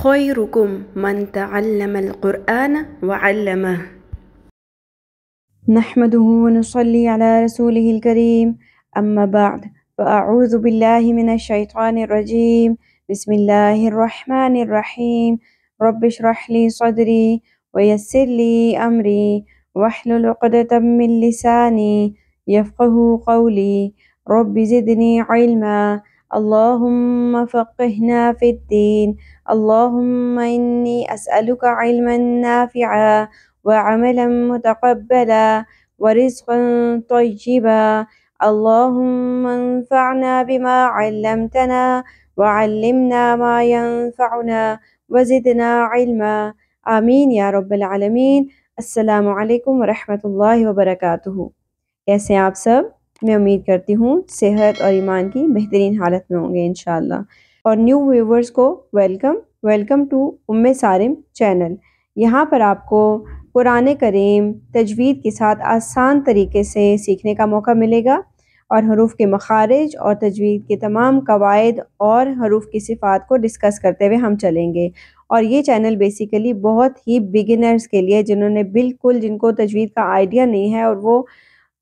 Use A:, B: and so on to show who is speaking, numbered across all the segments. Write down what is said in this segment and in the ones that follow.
A: خيركم من تعلم القرآن وعلمه.
B: نحمده ونصلي على رسوله الكريم، أما بعد، فأعوذ بالله من الشيطان الرجيم. بسم الله الرحمن الرحيم. رب اشرح لي صدري ويسر لي أمري واحلل عقدة من لساني يفقه قولي. رب زدني علما. اللهم فقهنا في الدين. اللهم إني أسألك علما نافعا وعملا متقبلا ورزقا طيبا. اللهم انفعنا بما علمتنا وعلمنا ما ينفعنا وزدنا علما. آمین یا رب العالمین۔ السلام علیکم ورحمۃ اللہ وبرکاتہ۔ کیسے ہیں آپ سب؟ میں امید کرتی ہوں صحت اور ایمان کی بہترین حالت میں ہوں گے انشاءاللہ۔ اور نیو ویورز کو ویلکم ٹو سارم چینل۔ یہاں پر آپ کو قرآن کریم تجوید کے ساتھ آسان طریقے سے سیکھنے کا موقع ملے گا، اور حروف کے مخارج اور تجوید کے تمام قواعد اور حروف کی صفات کو ڈسکس کرتے ہوئے ہم چلیں گے۔ اور یہ چینل بیسیکلی بہت ہی بگنرز کے لیے، جن کو تجوید کا آئیڈیا نہیں ہے اور وہ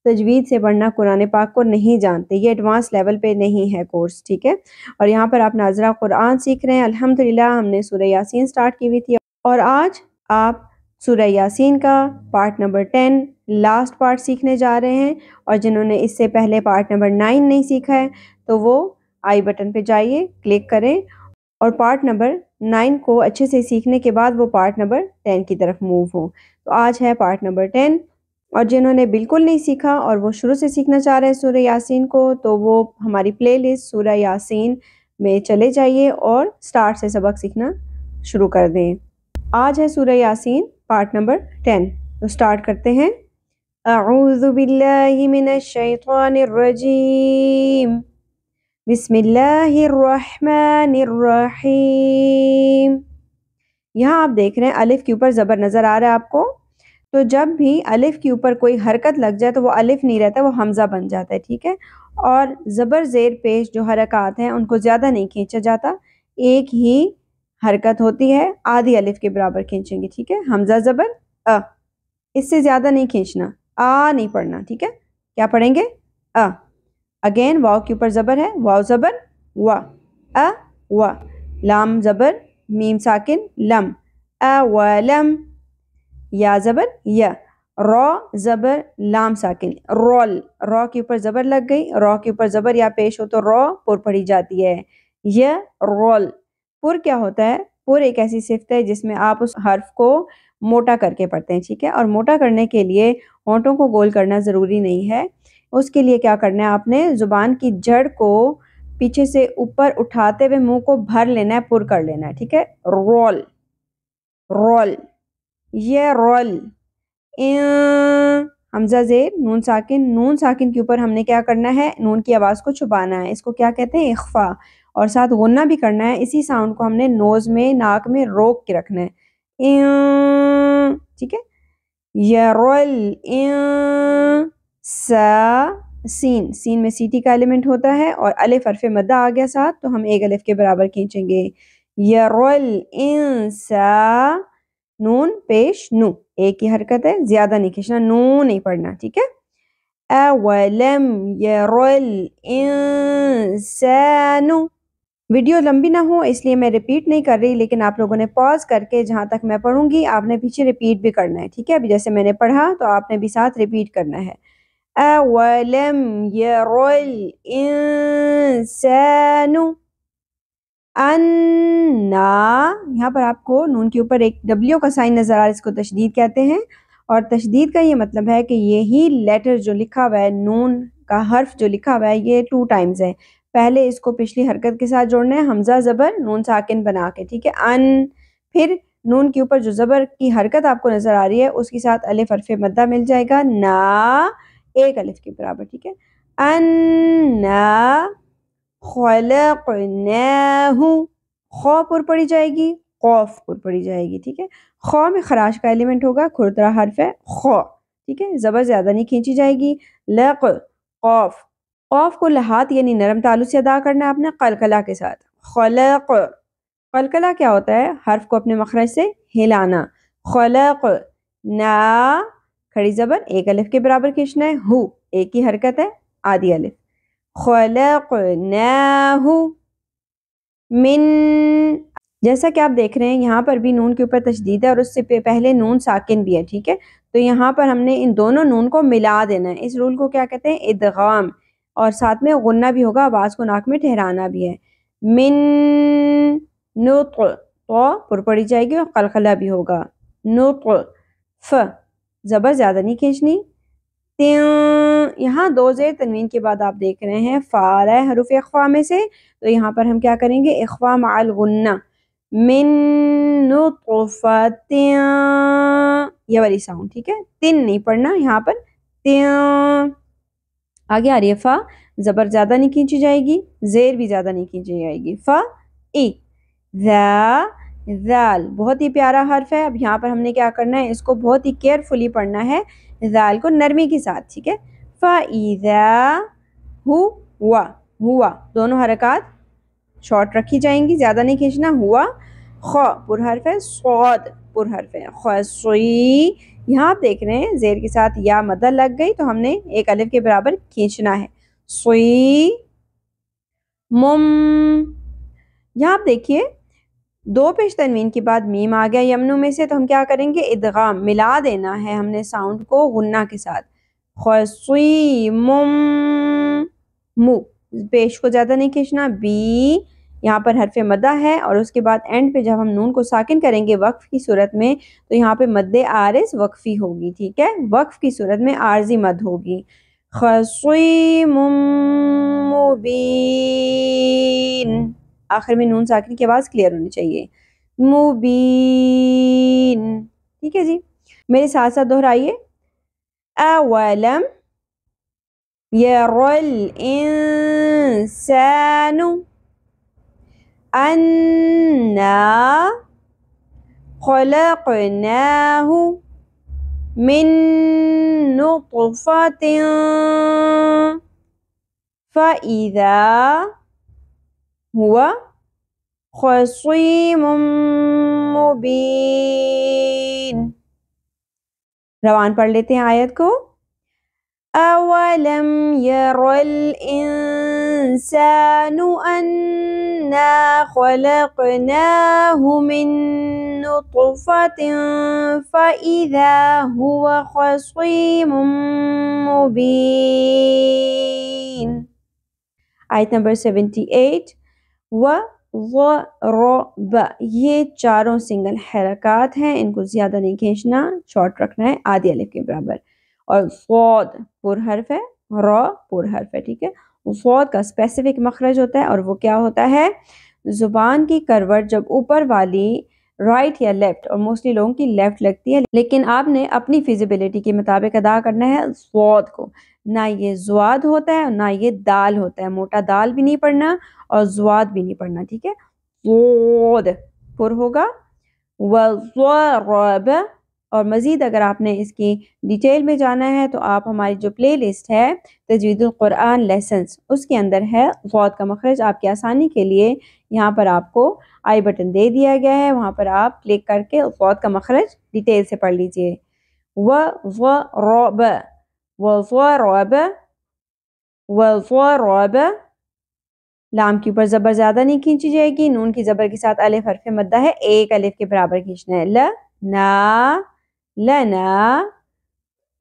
B: تجوید سے پڑھنا قرآن پاک کو نہیں جانتے، یہ ایڈوانس لیول پہ نہیں ہے کورس، ٹھیک ہے۔ اور یہاں پر آپ ناظرہ قرآن سیکھ رہے ہیں۔ الحمدللہ ہم نے سورہ یاسین سٹارٹ کی ہوئی تھی، اور آج آپ سورہ یاسین کا پارٹ نمبر 10 لاسٹ پارٹ سیکھنے جا رہے ہیں۔ اور جنہوں نے اس سے پہلے پارٹ نمبر 9 نہیں سیکھا ہے تو وہ آئی بٹن پہ جائیے، کلک کریں، اور پارٹ نمبر 9 کو اچھے سے سیکھنے کے بعد وہ پارٹ نمبر 10 کی طرف موو ہوں۔ تو آج ہے پارٹ نمبر 10، اور جنہوں نے بالکل نہیں سیکھا اور وہ شروع سے سیکھنا چاہ رہے ہیں سورہ یاسین کو، تو وہ ہماری پلے لسٹ سورہ یاسین میں چلے جائیے اور سٹارٹ سے سبق سیکھنا شروع کر دیں۔ آج ہے سورہ یاسین پارٹ نمبر 10، تو سٹارٹ کرتے ہیں۔ اعوذ باللہ من الشیطان الرجیم، بسم اللہ الرحمن الرحیم۔ یہاں آپ دیکھ رہے ہیں الف کے اوپر زبر نظر آ رہا ہے آپ کو، تو جب بھی الف کے اوپر کوئی حرکت لگ جائے تو وہ الف نہیں رہتا، وہ حمزہ بن جاتا ہے، ٹھیک ہے۔ اور زبر زیر پیش جو حرکات ہیں ان کو زیادہ نہیں کھینچا جاتا، ایک ہی حرکت ہوتی ہے، آدھی الف کے برابر کھینچیں گے، ٹھیک ہے۔ حمزہ زبر ا، اس سے زیادہ نہیں کھینچنا، آ نہیں پڑھنا، ٹھیک ہے۔ کیا پڑھیں گے؟ ا۔ اگین واو کے اوپر زبر ہے، واو زبر و، ا و۔ لام زبر میم ساکن لم، اولم۔ یا زبر یا، را زبر لام ساکن رول، را کے اوپر زبر لگ گئی، را کے اوپر زبر یا پیش ہو تو را پر پڑھی جاتی ہے، یا رول۔ پر کیا ہوتا ہے؟ پر ایک ایسی صفت ہے جس میں آپ اس حرف کو موٹا کر کے پڑھتے ہیں، ٹھیک ہے۔ اور موٹا کرنے کے لیے ہونٹوں کو گول کرنا ضروری نہیں ہے، اس کے لیے کیا کرنا ہے آپ نے؟ زبان کی جڑ کو پیچھے سے اوپر اٹھاتے ہوئے منہ کو بھر لینا ہے، پر کر لینا ہے، ٹھیک ہے۔ رول، رول، یہ رول۔ حمزہ زیر نون ساکن، نون ساکن کے اوپر ہم نے کیا کرنا ہے؟ نون کی آواز کو چھپانا ہے، اس کو کیا کہتے ہیں؟ اخفا، اور ساتھ غنہ بھی کرنا ہے، اسی ساؤنڈ کو ہم نے نوز میں، ناک میں روک کے رکھنا ہے، ٹھیک ہے۔ یرول، سا، سین، سین میں سیٹی کا ایلیمنٹ ہوتا ہے، اور الف حرف مدہ آ گیا ساتھ تو ہم ایک الف کے برابر کھینچیں گے، یرول انسا، نون پیش نو، ایک ہی حرکت ہے، زیادہ نہیں کھینچنا، نو نہیں پڑھنا، ٹھیک ہے۔ اولم یرول انسان۔ ویڈیو لمبی نہ ہو اس لیے میں ریپیٹ نہیں کر رہی، لیکن آپ لوگوں نے پاز کر کے جہاں تک میں پڑھوں گی آپ نے پیچھے ریپیٹ بھی کرنا ہے، ٹھیک ہے۔ ابھی جیسے میں نے پڑھا تو آپ نے بھی ساتھ ریپیٹ کرنا ہے۔ اولم یرول انسان انا، یہاں پر آپ کو نون کے اوپر ایک ڈبلیو کا سائن نظر آ رہا ہے، اس کو تشدید کہتے ہیں، اور تشدید کا یہ مطلب ہے کہ یہی لیٹر جو لکھا ہوا ہے، نون کا حرف جو لکھا ہوا ہے، یہ 2 ٹائمز ہے۔ پہلے اس کو پچھلی حرکت کے ساتھ جوڑنا ہے، حمزہ زبر نون ساکن بنا کے، ٹھیک ہے، ان۔ پھر نون کے اوپر جو زبر کی حرکت آپ کو نظر آ رہی ہے اس کے ساتھ الف حرف مدہ مل جائے گا، نا، ایک الف کے برابر، ٹھیک ہے۔ انا خلقناہ، خو پر پڑھی جائے گی، قوف پر پڑھی جائے گی، ٹھیک ہے۔ خو میں خراش کا ایلیمنٹ ہوگا، کھردرا حرف ہے خو، ٹھیک ہے، زبر زیادہ نہیں کھینچی جائے گی۔ لق، قوف، قوف کو لحات یعنی نرم تعلق سے ادا کرنا ہے آپ نے قلقلہ کے ساتھ، خلق، قلقلہ کیا ہوتا ہے؟ حرف کو اپنے مخرج سے ہلانا. خلق نا کھڑی زبر ایک الف کے برابر کھینچنا ہے. ہو ایک ہی حرکت ہے آدھی الف. خلقناہ من. جیسا کہ آپ دیکھ رہے ہیں یہاں پر بھی نون کے اوپر تشدید ہے اور اس سے پہلے نون ساکن بھی ہے. ٹھیک ہے تو یہاں پر ہم نے ان دونوں نون کو ملا دینا ہے. اس رول کو کیا کہتے ہیں؟ ادغام. اور ساتھ میں غنہ بھی ہوگا, آواز کو ناک میں ٹھہرانا بھی ہے. من نطق تو پر پڑی جائے گی اور قلقلہ بھی ہوگا. نطق ف زبر زیادہ نہیں کھینچنی. یہاں دو زیر تنوین کے بعد آپ دیکھ رہے ہیں فا آ رہا ہے حروف اخفا میں سے, تو یہاں پر ہم کیا کریں گے؟ اخفا مع الغنہ. من نطفۃ یہ والی ساؤنڈ. ٹھیک ہے تن نہیں پڑھنا یہاں پر. آگے آ رہی ہے فا, زبر زیادہ نہیں کھینچی جائے گی, زیر بھی زیادہ نہیں کھینچی جائے گی. فا ای ذال بہت ہی پیارا حرف ہے. اب یہاں پر ہم نے کیا کرنا ہے؟ اس کو بہت ہی کیئرفلی پڑھنا ہے, ذال کو نرمی کے ساتھ. ٹھیک ہے فَإِذَا ہوا دونوں حرکات شارٹ رکھی جائیں گی, زیادہ نہیں کھینچنا. ہوا خ پر حرف ہے, صاد پر حرف ہے. خصی یہاں آپ دیکھ رہے ہیں زیر کے ساتھ یا مدہ لگ گئی تو ہم نے ایک الف کے برابر کھینچنا ہے. صی مم. یہاں آپ دیکھیے دو پیش تنوین کے بعد میم آ گیا یمنوں میں سے, تو ہم کیا کریں گے؟ ادغام ملا دینا ہے ہم نے ساؤنڈ کو غنہ کے ساتھ. خصی مم مو پیش کو زیادہ نہیں کھینچنا. بی یہاں پر حرف مدہ ہے اور اس کے بعد اینڈ پہ جب ہم نون کو ساکن کریں گے وقف کی صورت میں تو یہاں پہ مد عارض وقفی ہوگی. ٹھیک ہے وقف کی صورت میں عارضی مد ہوگی. خصیم مبین. آخر میں نون ساکن کی آواز کلیئر ہونی چاہیے. مبین. ٹھیک ہے جی, میرے ساتھ ساتھ دہرائیے. اولم ير الإنسان أنا خلقناه من نطفة فإذا هو خصيم مبين. روان پڑھ لیتے ہیں آیت کو. أَوَلَمْ يَرَ الْإِنسَانُ أَنَّا خَلَقْنَاهُ مِن نُطْفَةٍ فَإِذَا هُوَ خَصِيمٌ مُبِينٌ. آیت نمبر 78. وَضَرَبَ یہ چاروں سنگل حرکات ہیں, ان کو زیادہ نہیں کھینچنا, شارٹ رکھنا ہے آدھی الف کے برابر. اور صاد پر حرف ہے, را پر حرف ہے. ٹھیک ہے صاد کا اسپیسیفک مخرج ہوتا ہے اور وہ کیا ہوتا ہے؟ زبان کی کروٹ جب اوپر والی رائٹ یا لیفٹ, اور موسٹلی لوگوں کی لیفٹ لگتی ہے, لیکن آپ نے اپنی فیزیبلٹی کے مطابق ادا کرنا ہے صاد کو. نہ یہ زواد ہوتا ہے اور نہ یہ دال ہوتا ہے, موٹا دال بھی نہیں پڑھنا اور زواد بھی نہیں پڑھنا. ٹھیک ہے صاد پر ہوگا. وَضَرَبَ. اور مزید اگر آپ نے اس کی ڈیٹیل میں جانا ہے تو آپ ہماری جو پلے لسٹ ہے تجوید القرآن لیسنز, اس کے اندر ہے صاد کا مخرج. آپ کی آسانی کے لیے یہاں پر آپ کو آئی بٹن دے دیا گیا ہے, وہاں پر آپ کلک کر کے صاد کا مخرج ڈیٹیل سے پڑھ لیجئے. وَضَرَبَ وَضَرَبَ وَضَرَبَ. لام کے اوپر زبر زیادہ نہیں کھینچی جائے گی, نون کی زبر کے ساتھ الف حرف مدہ ہے, ایک الف کے برابر کھینچنا ہے. لنا لنا.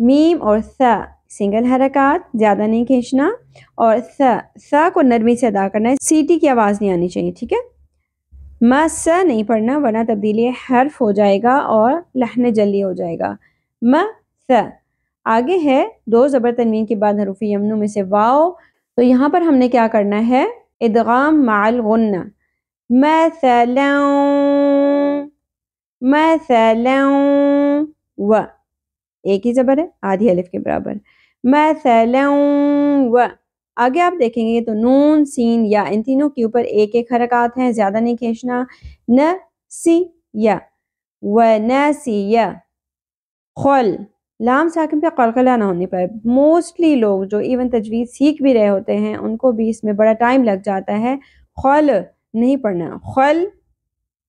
B: میم اور ثا سنگل حرکات, زیادہ نہیں کھینچنا, اور ثا کو نرمی سے ادا کرنا ہے, سیٹی کی آواز نہیں آنی چاہیے. ٹھیک ہے مس نہیں پڑھنا ورنہ تبدیلی حرف ہو جائے گا اور لحن جلی ہو جائے گا. مس. آگے ہے دو زبر تنوین کے بعد حروف یمنوں میں سے واو, تو یہاں پر ہم نے کیا کرنا ہے؟ ادغام مع الغنہ. مثلا مثلا و ایک ہی زبر ہے آدھی الف کے برابر. مثلا و. آگے آپ دیکھیں گے تو نون سین یا ان تینوں کے اوپر ایک ایک حرکات ہیں, زیادہ نہیں کھینچنا. نسیا ونسیا. خل لام ساکن پہ قلقلہ نہ ہونے پر موسٹلی لوگ جو ایون تجوید سیکھ بھی رہے ہوتے ہیں ان کو بھی اس میں بڑا ٹائم لگ جاتا ہے. خل نہیں پڑھنا, خل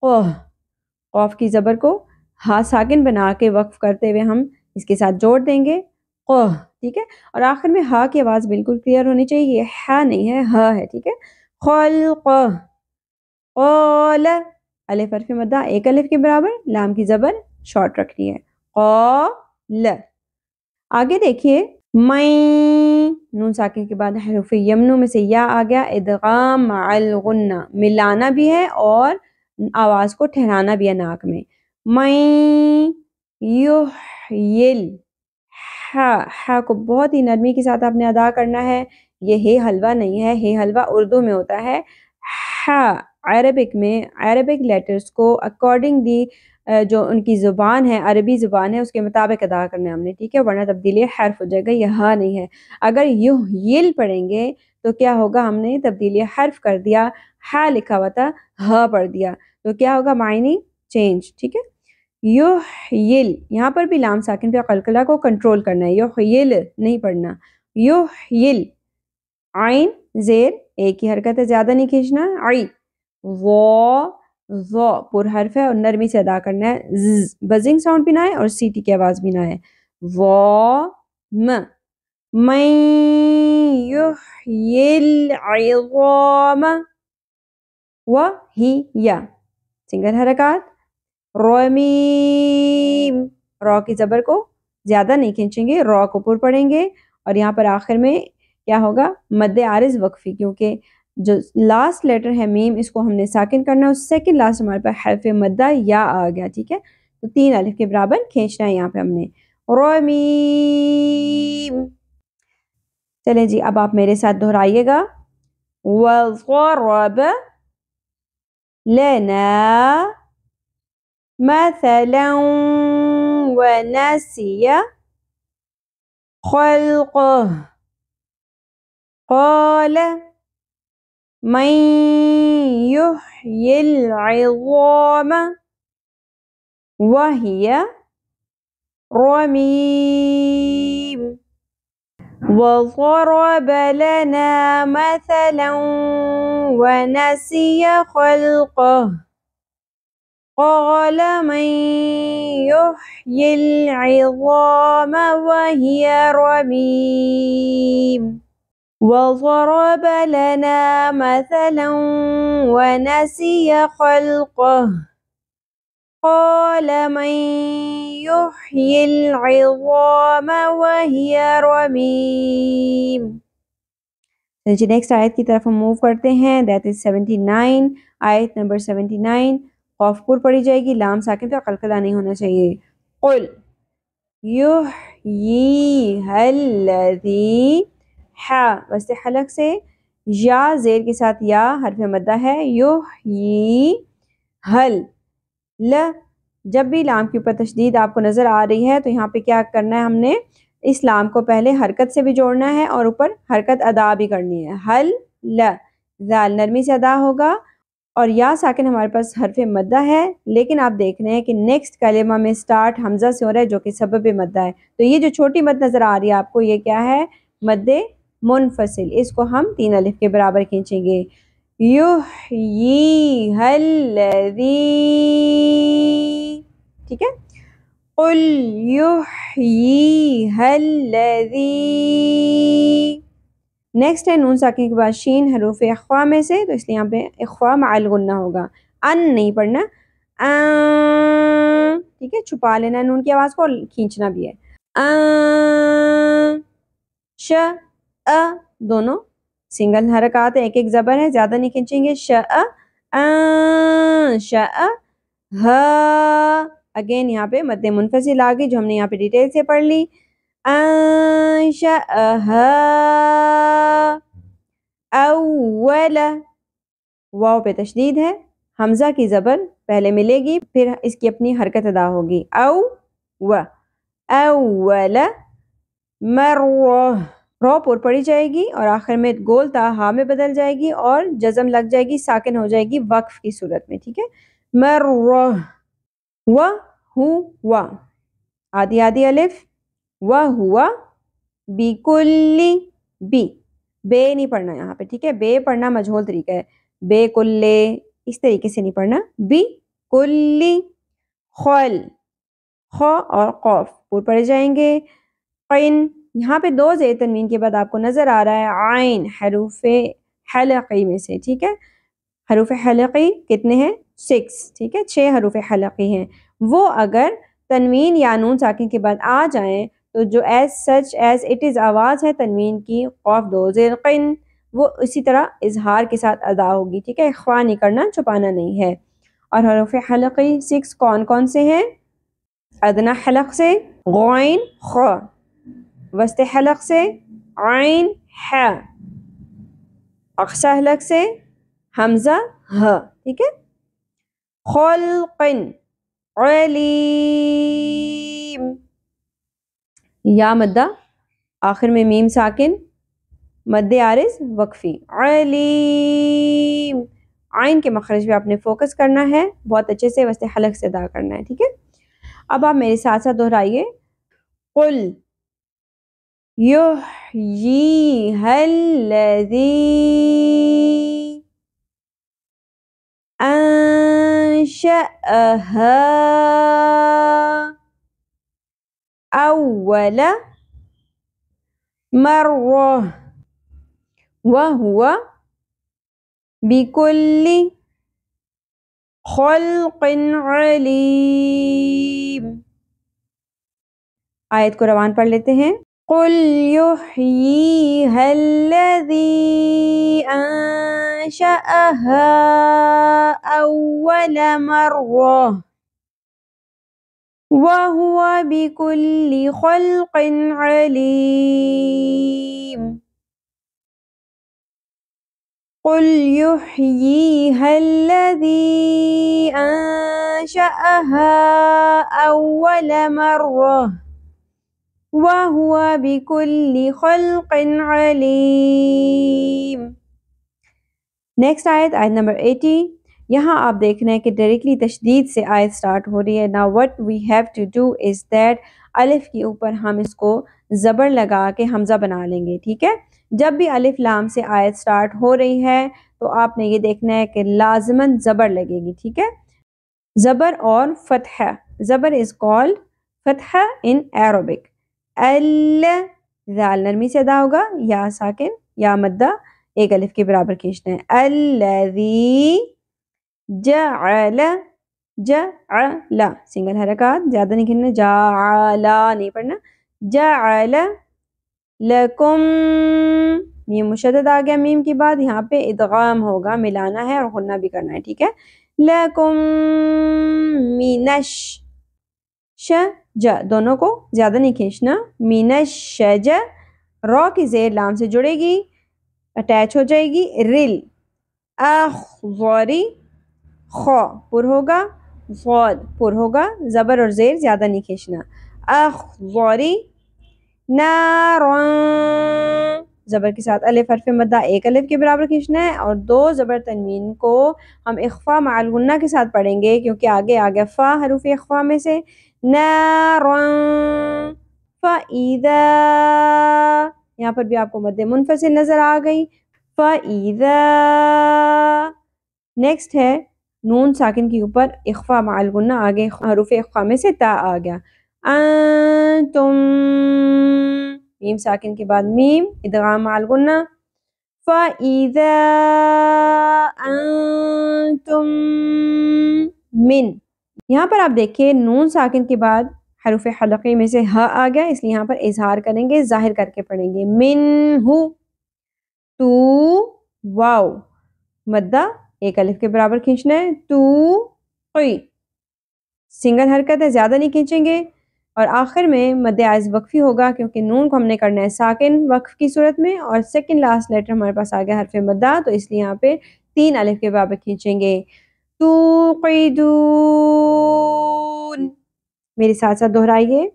B: قہ، قوف کی زبر کو ہا ساکن بنا کے وقف کرتے ہوئے ہم اس کے ساتھ جوڑ دیں گے قہ، ٹھیک ہے. اور آخر میں ہا کی آواز بالکل کلیئر ہونی چاہیے، یہ ہا نہیں ہے، ہا ہے، ٹھیک ہے. خلقہ، قال، الف حرف مدہ ایک الف کے برابر، لام کی زبر شارٹ رکھنی ہے، قال. آگے دیکھیے میں، نون ساکن کے بعد حروف یمنو میں سے یا آ گیا، ادغام مع الغنہ، ملانا بھی ہے اور آواز کو ٹھہرانا بھی ہے ناک میں. میں یحیل، ہا کو بہت ہی نرمی کے ساتھ آپ نے ادا کرنا ہے، یہ ہے حلوہ نہیں ہے، ہے حلوہ اردو میں ہوتا ہے. ہا عربک میں عربک لیٹرز کو اکارڈنگ دی جو ان کی زبان ہے، عربی زبان ہے، اس کے مطابق ادا کرنا ہے ہم نے، ٹھیک ہے، ورنہ تبدیلی حرف ہو جائے گا، یہ ہا نہیں ہے. اگر یحیل پڑھیں گے تو کیا ہوگا، ہم نے تبدیلی حرف کر دیا، ہا لکھا ہوا تھا ہا پڑھ دیا، تو کیا ہوگا، معنی چینج، ٹھیک ہے. یحیل، یہاں پر بھی لام ساکن پہ قلقلہ کو کنٹرول کرنا ہے، یحیل نہیں پڑھنا، یحیل. عین زیر ایک ہی حرکت ہے، زیادہ نہیں کھینچنا، عی، ضو پر حرف ہے اور نرمی سے ادا کرنا ہے، بزنگ ساؤنڈ بھی نہ ہے اور سیٹی کی آواز بھی نہ ہے. من یحیی العظام وہی، سنگل حرکات. رمیم، را کی زبر کو زیادہ نہیں کھینچیں گے، را کو پر پڑھیں گے اور یہاں پر آخر میں کیا ہوگا، مد عارض وقفی، کیونکہ جو لاسٹ لیٹر ہے میم اس کو ہم نے ساکن کرنا ہے، سیکنڈ لاسٹ ہمارے پاس حرف مدہ یا آ گیا، ٹھیک ہے، تو 3 الف کے برابر کھینچنا ہے یہاں پہ ہم نے. رمیم. چلیں جی اب آپ میرے ساتھ دہرائیے گا. وضرب لنا مثلا ونسي خلقه قال من يحيي العظام وهي رميم. وضرب لنا مثلا ونسي خلقه قال من يحيي العظام وهي رميم. وضرب لنا مثلا ونسي خلقه قال من يحيي العظام وهي رميم. جی نیکسٹ آیت کی طرف ہم موو کرتے ہیں، دیٹ از 79، آیت نمبر 79. قاف پر پڑھی جائے گی، لام ساکن پہ قلقلہ نہیں ہونا چاہیے. قل یحییہا الذی، ہا وسط حلق سے، یا زیر کے ساتھ یا حرف مدہ ہے، یحیی حل ل. جب بھی لام کے اوپر تشدید آپ کو نظر آ رہی ہے تو یہاں پہ کیا کرنا ہے، ہم نے اس لام کو پہلے حرکت سے بھی جوڑنا ہے اور اوپر حرکت ادا بھی کرنی ہے. حل ل، ذال نرمی سے ادا ہوگا اور یا ساکن ہمارے پاس حرف مدہ ہے، لیکن آپ دیکھ رہے ہیں کہ نیکسٹ کلمہ میں سٹارٹ حمزہ سے ہو رہا ہے جو کہ سبب مدہ ہے. تو یہ جو چھوٹی مد نظر آ رہی ہے آپ کو، یہ کیا ہے، مد منفصل، اس کو ہم 3 الف کے برابر کھینچیں گے. یحییہا الذی، ٹھیک ہے. قل یحییہا الذی. نیکسٹ ہے نون ساکن کے بعد شین حروف اخفا میں سے، تو اس لیے یہاں پہ اخفا مع الغنہ ہوگا، ان نہیں پڑھنا، ٹھیک ہے، چھپا لینا نون کی آواز کو اور کھینچنا بھی ہے. ش دونوں سنگل حرکات ہے، ایک ایک زبر ہے، زیادہ نہیں کھینچیں گے. ش ہا، اگین یہاں پہ مد منفصل آ گئی جو ہم نے یہاں پہ ڈیٹیل سے پڑھ لی. انشأہا اول، واو پہ تشدید ہے، حمزہ کی زبر پہلے ملے گی پھر اس کی اپنی حرکت ادا ہوگی. اول مرہ، رو پر پڑی جائے گی اور آخر میں گول تا ہا میں بدل جائے گی اور جزم لگ جائے گی، ساکن ہو جائے گی وقف کی صورت میں، ٹھیک ہے. مرہ، وہو، آدھی آدھی الف، وہو بکلی، بے نہیں پڑھنا یہاں پہ، ٹھیک ہے، بے پڑھنا مجہول طریقہ ہے، بے کلے اس طریقے سے نہیں پڑھنا، کلی خل، خ اور قوف پور پڑے جائیں گے. قین، یہاں پہ دو زیر تنوین کے بعد آپ کو نظر آ رہا ہے عین حروف حلقی میں سے. ٹھیک ہے، حروف حلقی کتنے ہیں؟ 6. ٹھیک ہے، 6 حروف حلقی ہیں. وہ اگر تنوین یا نون ساکن کے بعد آ جائیں تو جو as such as it is آواز ہے تنوین کی قوف دو زیر قین، وہ اسی طرح اظہار کے ساتھ ادا ہوگی. ٹھیک ہے، اخفا نہیں کرنا، چھپانا نہیں ہے. اور حروف حلقی 6 کون کون سے ہیں؟ ادنا حلق سے غین خ، وسط حلق سے عین ح، اقصی حلق سے حمزہ ہ. ٹھیک ہے، خلق علیم، یا مدہ آخر میں میم ساکن مد عارض وقفی علیم. عین کے مخرج پہ آپ نے فوکس کرنا ہے، بہت اچھے سے وسط حلق سے ادا کرنا ہے. ٹھیک ہے، اب آپ میرے ساتھ ساتھ دہرائیے. قل یحییہا الذی انشأہا اول مرہ وہو بکل خلق علیم. آیت کو روان پڑھ لیتے ہیں. قل یحییہا الذی انشأہا اول مرہ وہو بکل خلق علیم. قل یحییہا الذی انشأہا اول مرہ وہو بکل خلق علیم. نیکسٹ آیت نمبر 80. یہاں آپ دیکھ رہے ہیں کہ ڈائریکٹلی تشدید سے آیت سٹارٹ ہو رہی ہے. Now what we have to do is that الف کے اوپر ہم اس کو زبر لگا کے حمزہ بنا لیں گے. ٹھیک ہے، جب بھی الف لام سے آیت سٹارٹ ہو رہی ہے تو آپ نے یہ دیکھنا ہے کہ لازماً زبر لگے گی. ٹھیک ہے، زبر اور فتحہ. زبر is called فتحہ in Arabic. ذال نرمی سے ادا ہوگا، یا ساکن یا مدہ ایک الف کے برابر کھینچنا ہے. الذی جعل، جعل سنگل حرکات، زیادہ نہیں کھینچنا، جعلا نہیں پڑھنا. جعل لکم، میم مشدد آ گیا میم کے بعد، یہاں پہ ادغام ہوگا، ملانا ہے اور غنہ بھی کرنا ہے. ٹھیک ہے، لکم مینش ش ج، دونوں کو زیادہ نہیں کھینچنا. مینش شج، رو کی زیر لام سے جڑے گی، اٹیچ ہو جائے گی. رل اخضری، خو پر ہوگا، فواد پر ہوگا، زبر اور زیر زیادہ نہیں کھینچنا. اخضری نارن، زبر کے ساتھ الف حرف مدہ ایک الف کے برابر کھینچنا ہے اور دو زبر تنوین کو ہم اخفا مع الغنہ کے ساتھ پڑھیں گے کیونکہ آگے آگے فا حروف اخفا میں سے. نارن فَإِذَا، یہاں پر بھی آپ کو مد منفصل نظر آ گئی. فَإِذَا، نیکسٹ ہے نون ساکن کے اوپر اخفا مع الغنہ، آگے حروف اخفا میں سے تا آ گیا. انتم، میم ساکن کے بعد میم ادغام مع الغنہ. فَإِذَا أَنتُم من، یہاں پر آپ دیکھیں نون ساکن کے بعد حروف حلقی میں سے ہ آ گیا، اس لیے یہاں پر اظہار کریں گے، ظاہر کر کے پڑھیں گے. منہ، تو واو مدہ ایک الف کے برابر کھینچنا ہے. تو قی، سنگل حرکت ہے، زیادہ نہیں کھینچیں گے. اور آخر میں مد عارض وقفی ہوگا کیونکہ نون کو ہم نے کرنا ہے ساکن وقف کی صورت میں، اور سیکنڈ لاسٹ لیٹر ہمارے پاس آ گیا حرف مدہ، تو اس لیے یہاں پہ 3 الف کے برابر کھینچیں گے. توقدون، میرے ساتھ ساتھ دہرائیے.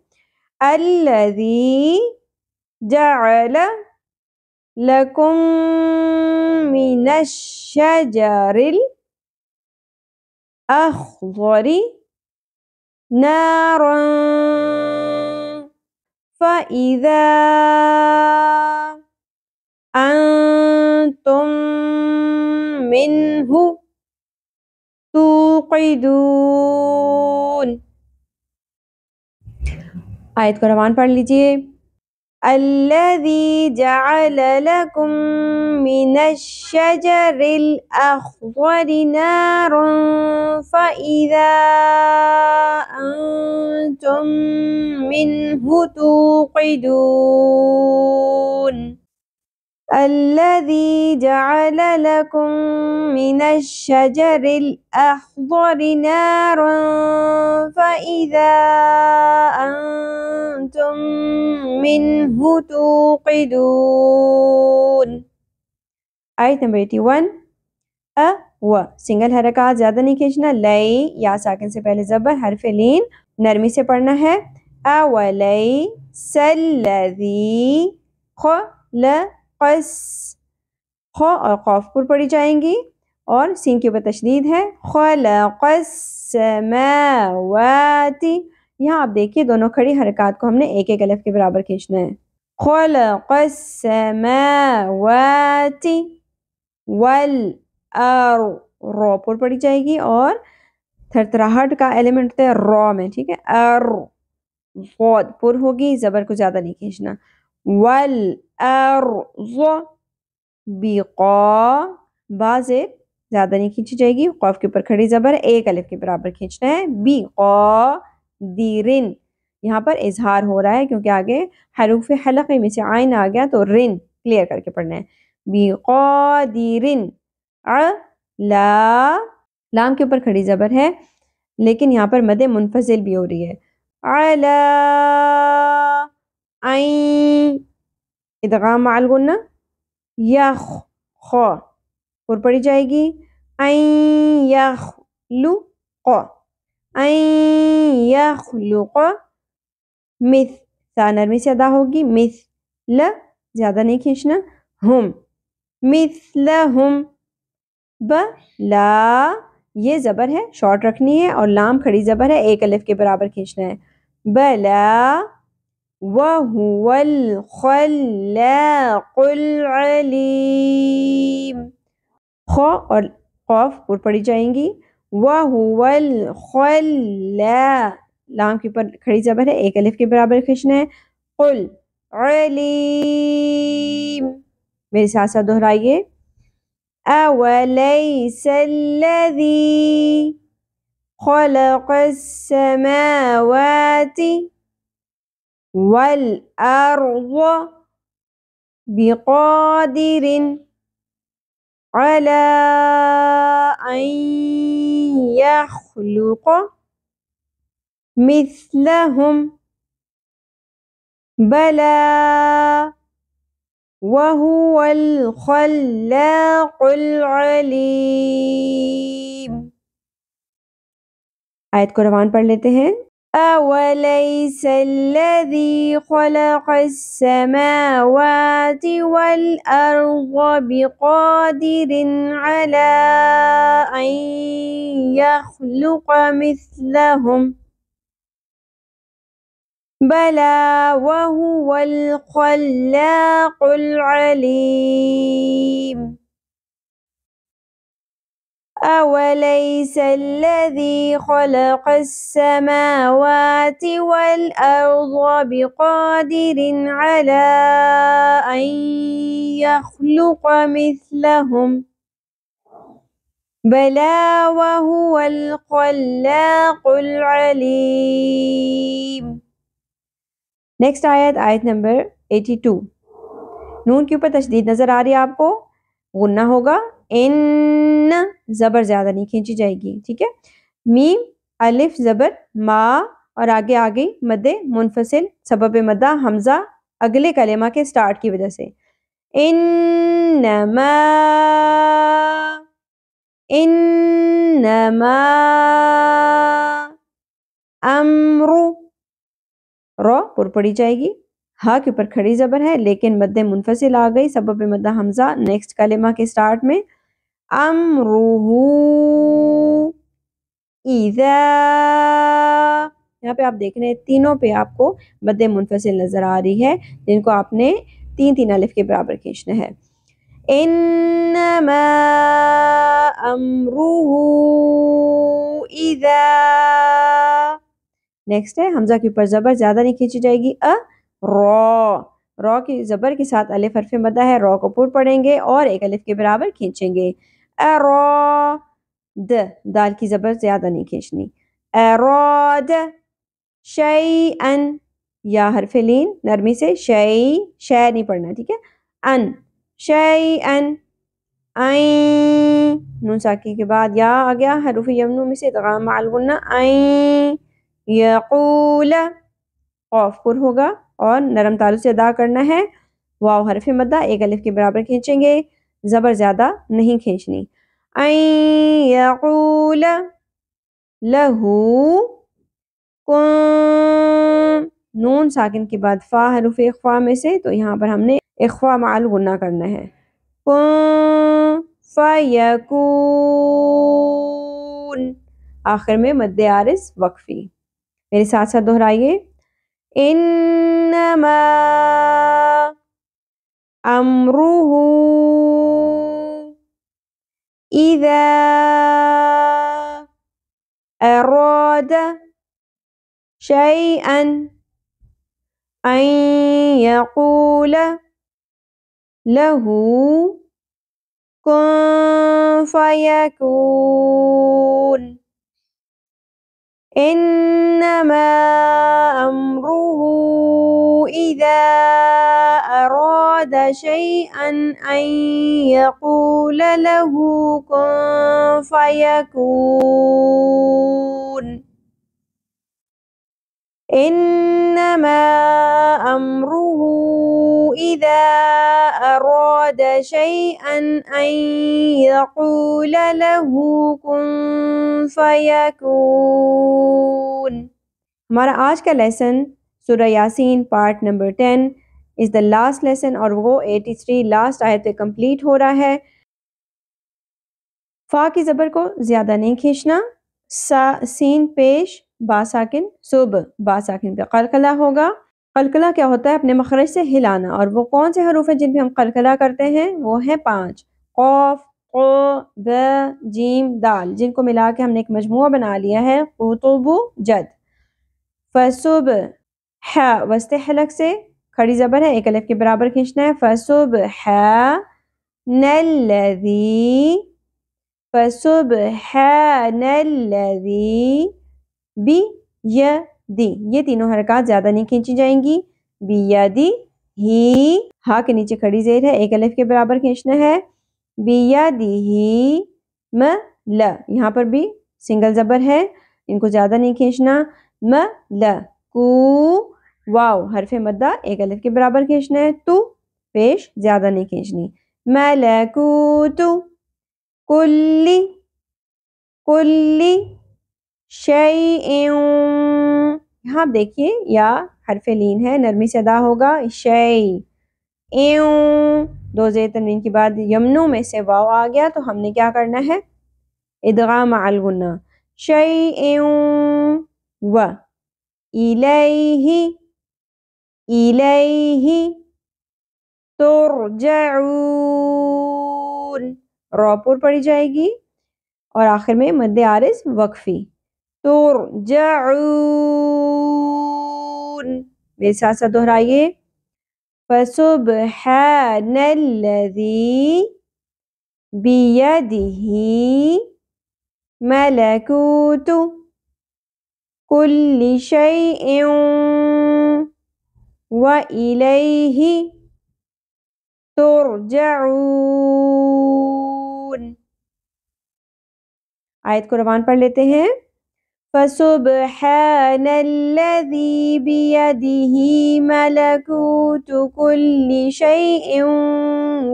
B: الذی جعل لکم من الشجر الاخضر نارا فَإِذَا أَنْتُمْ مِنْهُ توقدون. توقدون. آیت کو روان پڑھ لیجئے. الذي جعل لكم من الشجر الأخضر نارا فإذا أنتم منه توقدون. الذي جعل لكم من الشجر الأخضر نارا فإذا أنتم منه توقدون. آیت نمبر 81. و سنگل حرکات زیادہ نہیں کھینچنا. لئی یا ساکن سے پہلے زبر حرف لین نرمی سے پڑھنا ہے. اولیس الذی خلقس. خ اور قاف پر پڑھی جائیں گی اور سین کے اوپر تشدید ہے. خلق السماوات. یہاں آپ دیکھیے دونوں کھڑی حرکات کو ہم نے ایک ایک الف کے برابر کھینچنا ہے. خلق السماوات والارض. رو پر پڑھی جائے گی اور تھرتراہٹ کا ایلیمنٹ ہوتا ہے رو میں. ٹھیک ہے. غود پر ہوگی, زبر کو زیادہ نہیں کھینچنا. والارض بقا. با زیر زیادہ نہیں کھینچی جائے گی, قاف کے اوپر کھڑی زبر ایک الف کے برابر کھینچنا ہے. بقادرن. یہاں پر اظہار ہو رہا ہے کیونکہ آگے حروف حلقے میں سے عین آ گیا تو رن کلیئر کر کے پڑھنا ہے. بقادرن. لا لام کے اوپر کھڑی زبر ہے لیکن یہاں پر مد منفصل بھی ہو رہی ہے. علا عین ادغام مع الغنہ. یخ خو پر پڑھی جائے گی. عین یخلق. عین یخلق. مث سا نرمی سے ادا ہوگی. مثل زیادہ نہیں کھینچنا. ہم مثلہم. بلا یہ زبر ہے شارٹ رکھنی ہے اور لام کھڑی زبر ہے ایک الف کے برابر کھینچنا ہے. بلا وَهُوَ الْخَلَّاقُ الْعَلِيمُ. خ اور قاف پر پڑھی جائیں گی. وَهُوَ الْخَلَّاقُ. لام کے اوپر کھڑی زبر ہے ایک الف کے برابر کھینچنا ہے. قل علیم. میرے ساتھ ساتھ دہرائیے. اولیس الذی خلق السماوات والأرض بقادر على أن يخلق مثلهم بلى وهو الخلاق العليم. آیت کو روان پڑھ لیتے ہیں. أوليس الذي خلق السماوات والأرض بقادر على أن يخلق مثلهم بلى وهو الخلاق العليم. أوليس الذي خلق السماوات والأرض بقادر على أن يخلق مثلهم بلى وهو الخلاق العليم. نیکسٹ آیت نمبر 82. نون کے اوپر تشدید نظر آ رہی ہے آپ کو. غنہ ہوگا. ان زبر زیادہ نہیں کھینچی جائے گی. ٹھیک ہے. میم الف زبر ما اور آگے مد منفصل سبب مدہ حمزہ اگلے کلمہ کے سٹارٹ کی وجہ سے. انما امر. رو پر پڑی جائے گی. ہا کے اوپر کھڑی زبر ہے لیکن مد منفصل آ گئی سبب مدہ حمزہ نیکسٹ کلمہ کے سٹارٹ میں. امرہ اذا. یہاں پہ آپ دیکھ رہے ہیں تینوں پہ آپ کو مد منفصل نظر آ رہی ہے جن کو آپ نے تین الف کے برابر کھینچنا ہے. انما امرہ اذا. نیکسٹ ہے حمزہ کے اوپر زبر زیادہ نہیں کھینچی جائے گی. رو کی زبر کے ساتھ الف حرف مدہ ہے. رو کو پر پڑھیں گے اور ایک الف کے برابر کھینچیں گے. دال کی زبر زیادہ نہیں کھینچنی. اراد شیئن یا حرف لین نرمی سے. شے نہیں پڑھنا ٹھیک ہے. ان شیئن. نون ساکی کے بعد یا آ گیا. حروف یمنو میں سے ادغام مع الغنہ. یقول قاف پر ہوگا اور نرم تالو سے ادا کرنا ہے. واو حرف مدہ ایک الف کے برابر کھینچیں گے. زبر زیادہ نہیں کھینچنی. یقول لہو کن. نون ساکن کے بعد فا حروف اخفا میں سے تو یہاں پر ہم نے اخفا مع الغنہ کرنا ہے. کن فیکون. آخر میں مد عارض وقفی. میرے ساتھ ساتھ دہرائیے. انما امرہ اذا اراد شیئا ان یقول له کن فیکون. انما امرہ اذا اراد شیئا ان یقول له کن فیکون. انما امرہ اذا اراد شیئا ان یقول له کن فیکون. ہمارا آج کا لیسن سورہ Yasin part number 10 is the last lesson اور وہ 83 لاسٹ آیت پہ کمپلیٹ ہو رہا ہے. فا کی زبر کو زیادہ نہیں کھینچنا. سین پیش با ساکن صبح با ساکن پہ قلقلہ ہوگا. قلقلہ کیا ہوتا ہے؟ اپنے مخرج سے ہلانا. اور وہ کون سے حروف ہیں جن پہ ہم قلقلہ کرتے ہیں؟ وہ ہیں 5 قاف قو ب جیم دال جن کو ملا کے ہم نے ایک مجموعہ بنا لیا ہے قطب جد. فصبح وسط حلق سے کھڑی زبر ہے ایک الف کے برابر کھینچنا ہے. فسبحان الذی فسبحان الذی بیدی. یہ تینوں حرکات زیادہ نہیں کھینچی جائیں گی. بیدی ہی ہا کے نیچے کھڑی زیر ہے ایک الف کے برابر کھینچنا ہے. بیدی ہی یہاں پر بھی سنگل زبر ہے ان کو زیادہ نہیں کھینچنا. کو واو حرف مدہ ایک الف کے برابر کھینچنا ہے. تو پیش زیادہ نہیں کھینچنی. ملکوت کلی شیء. یہاں دیکھیے یا حرف لین ہے نرمی سے ادا ہوگا. شیء دو زیر تنوین کے بعد یمنو میں سے واو آ گیا تو ہم نے کیا کرنا ہے؟ ادغام مع الغنہ. شیء و الیہ ترجعون. رو پر پڑی جائے گی اور آخر میں مد عارض وقفی. ترجعون. میرے ساتھ ساتھ دہرائیے. فسبحان الذی بیدہ ملکوت کل شیء وإلیہ ترجعون. آیت کو روان پڑھ لیتے ہیں. فسبحان الذی بیدہ ملکوت کل شیء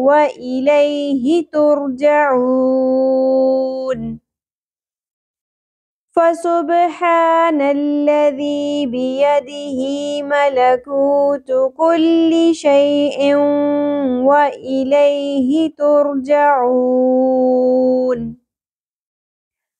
B: وإلیہ ترجعون. فسبحان الذی بیدہ ملکوت کل شیء وإلیہ ترجعون.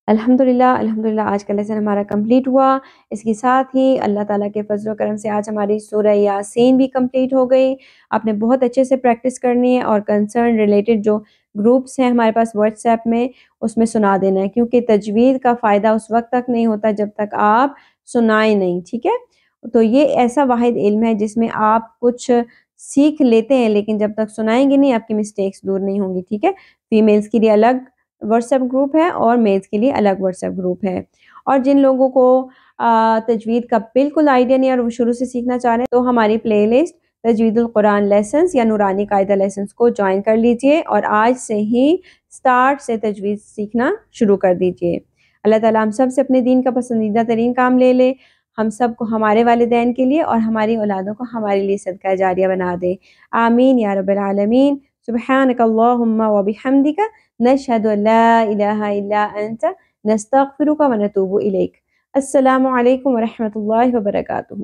B: الحمدللہ آج کا لیسن ہمارا کمپلیٹ ہوا۔ اس کے ساتھ ہی اللہ تعالیٰ کے فضل و کرم سے آج ہماری سورہ یاسین بھی کمپلیٹ ہو گئی۔ آپ نے بہت اچھے سے پریکٹس کرنی ہے اور کنسرن ریلیٹڈ جو گروپس ہیں ہمارے پاس واٹس ایپ میں، اس میں سنا دینا ہے، کیونکہ تجوید کا فائدہ اس وقت تک نہیں ہوتا جب تک آپ سنائیں نہیں، ٹھیک ہے؟ تو یہ ایسا واحد علم ہے جس میں آپ کچھ سیکھ لیتے ہیں، لیکن جب تک سنائیں گے نہیں آپ کی مسٹیکس دور نہیں ہوں گی، ٹھیک ہے؟ فیمیلز کے لیے الگ واٹس ایپ گروپ ہے اور میلز کے لیے الگ واٹس ایپ گروپ ہے۔ اور جن لوگوں کو تجوید کا بالکل آئیڈیا نہیں اور وہ شروع سے سیکھنا چاہ رہے ہیں تو ہماری پلے لسٹ تجوید القرآن لیسنز یا نورانی قاعدہ لیسنز کو جوائن کر لیجئے اور آج سے ہی سٹارٹ سے تجوید سیکھنا شروع کر دیجئے۔ اللہ تعالیٰ ہم سب سے اپنے دین کا پسندیدہ ترین کام لے لے، ہم سب کو ہمارے والدین کے لیے اور ہماری اولادوں کو ہمارے لیے صدقہ جاریہ بنا دے، آمین یا رب العالمین۔ سبحانک اللہم و بحمدک، نشہد ان لا الہ الا انت، نستغفرک و نتوب الیک۔ السلام علیکم ورحمۃ اللہ وبرکاتہ۔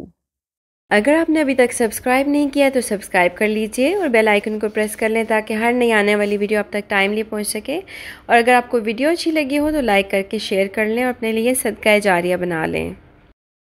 A: اگر آپ نے ابھی تک سبسکرائب نہیں کیا تو سبسکرائب کر لیجئے اور بیل آئیکن کو پریس کر لیں تاکہ ہر نئی آنے والی ویڈیو آپ تک ٹائملی پہنچ سکے، اور اگر آپ کو ویڈیو اچھی لگی ہو تو لائک کر کے شیئر کر لیں اور اپنے لیے صدقہ جاریہ بنا لیں۔